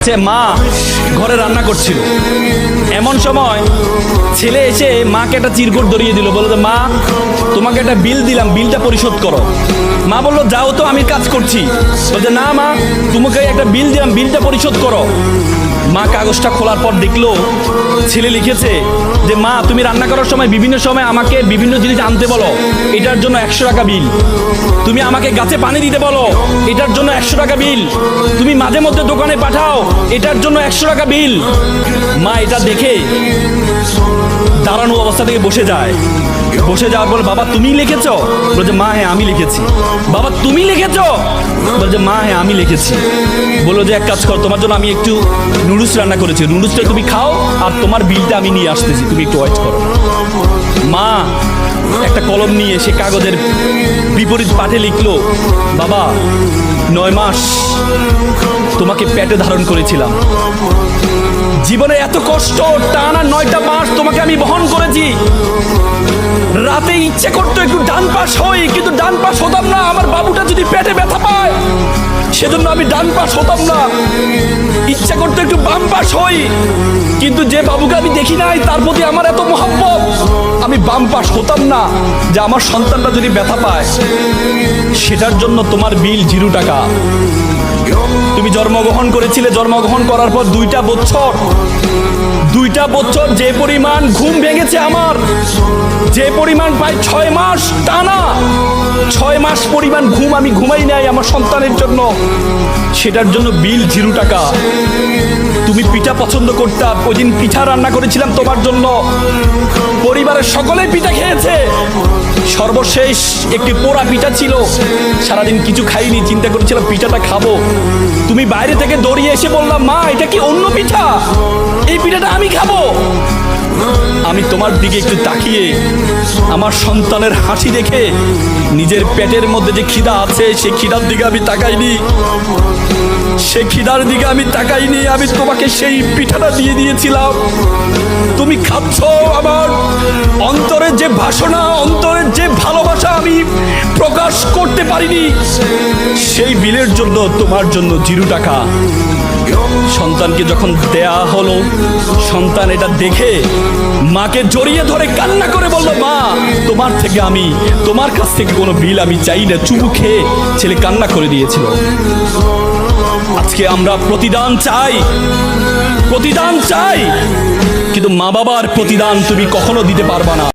মা ঘরে রান্না করছিল, এমন সময় ছেলে এসে মাকে একটা চিরকুট ধরিয়ে দিল, বললো মা তোমাকে একটা বিল দিলাম, বিলটা পরিশোধ করো। মা বললো যাও তো, আমি কাজ করছি। বলছে না মা, তোমাকে একটা বিল দিলাম, বিলটা পরিশোধ করো। মা কাগজটা খোলার পর দেখলো ছেলে লিখেছে যে মা তুমি রান্না করার সময় বিভিন্ন সময় আমাকে বিভিন্ন জিনিস আনতে বলো, এটার জন্য 100 টাকা বিল। তুমি আমাকে গাছে পানি দিতে বলো, এটার জন্য 100 টাকা বিল। তুমি মাঝে মধ্যে দোকানে পাঠাও, এটার জন্য 100 টাকা বিল। মা এটা দেখে দাঁড়ানো অবস্থা থেকে বসে যায়। বসে যাওয়ার পর বাবা তুমি লিখেছো? বলছে মা হ্যাঁ আমি লিখেছি। বাবা তুমি লিখেছো? বলছে মা হ্যাঁ আমি লিখেছি। বললো যে এক কাজ কর, তোমার জন্য আমি একটু নুডলস রান্না করেছি, নুডলসটা তুমি খাও আর তোমার বিলটা আমি নিয়ে আসতেছি, তুমি একটু ওয়েট করো। মা একটা কলম নিয়ে সে কাগজের বিপরীত পাঠে লিখলো, বাবা 9 মাস তোমাকে পেটে ধারণ করেছিলাম, জীবনে এত কষ্ট টানা 9টা মাস তোমাকে আমি বহন করেছি। রাতে ইচ্ছে করতো একটু ডান পাশ হই, কিন্তু ডান পাশ হতাম না। আমার বাবুটা যদি পেটে ব্যথা পায় সেজন্য আমি ডান পাশ হতাম না। ইচ্ছা করতো একটু বাম পাশ হই, কিন্তু যে বাবুকে আমি দেখি নাই তার প্রতি আমার এত মহব্বত, আমি বাম পাশ হতাম না যে আমার সন্তানটা যদি ব্যথা পায়। সেটার জন্য তোমার বিল 0 টাকা। তুমি জন্মগ্রহণ করেছিলে, জন্মগ্রহণ করার পর 2টা বছর যে পরিমাণ ঘুম ভেঙেছে আমার, যে পরিমাণ প্রায় 6 মাস টানা 6 মাস পরিমাণ ঘুম আমি ঘুমাই নাই আমার সন্তানের জন্য, সেটার জন্য বিল 0 টাকা। তুমি পিঠা পছন্দ করতে, ওই দিন পিঠা রান্না করেছিলাম তোমার জন্য, পরিবারের সকলেই পিঠা খেয়েছে। সর্বশেষ একটি পোড়া পিঠা ছিল, সারাদিন কিছু খাইনি, চিন্তা করেছিলাম পিঠাটা খাবো। তুমি বাইরে থেকে দৌড়িয়ে এসে বললাম মা এটা কি অন্য পিঠা, এই পিঠাটা আমি খাবো। আমি তোমার দিকে একটু তাকিয়ে আমার সন্তানের হাসি দেখে নিজের পেটের মধ্যে যে খিদা আছে সেই খিদার দিকে আমি তাকাইনি, সেই খিদার দিকে আমি তাকাইনি। আমি তোমাকে সেই পিঠাটা দিয়ে দিয়েছিলাম, তুমি খাচ্ছ। আমার অন্তরের যে বাসনা, অন্তরের যে ভালোবাসা আমি প্রকাশ করতে পারিনি, সেই বিলের জন্য তোমার জন্য 0 টাকা। সন্তানকে যখন দেয়া হলো, সন্তান এটা দেখে মাকে জড়িয়ে ধরে কান্না করে বললো মা তোমার কাছ থেকে কোনো বিল আমি চাই না। চুমু খেয়ে ছেলে কান্না করে দিয়েছিল। আজকে আমরা প্রতিদান চাই, কিন্তু মা বাবার প্রতিদান তুমি কখনো দিতে পারবা না।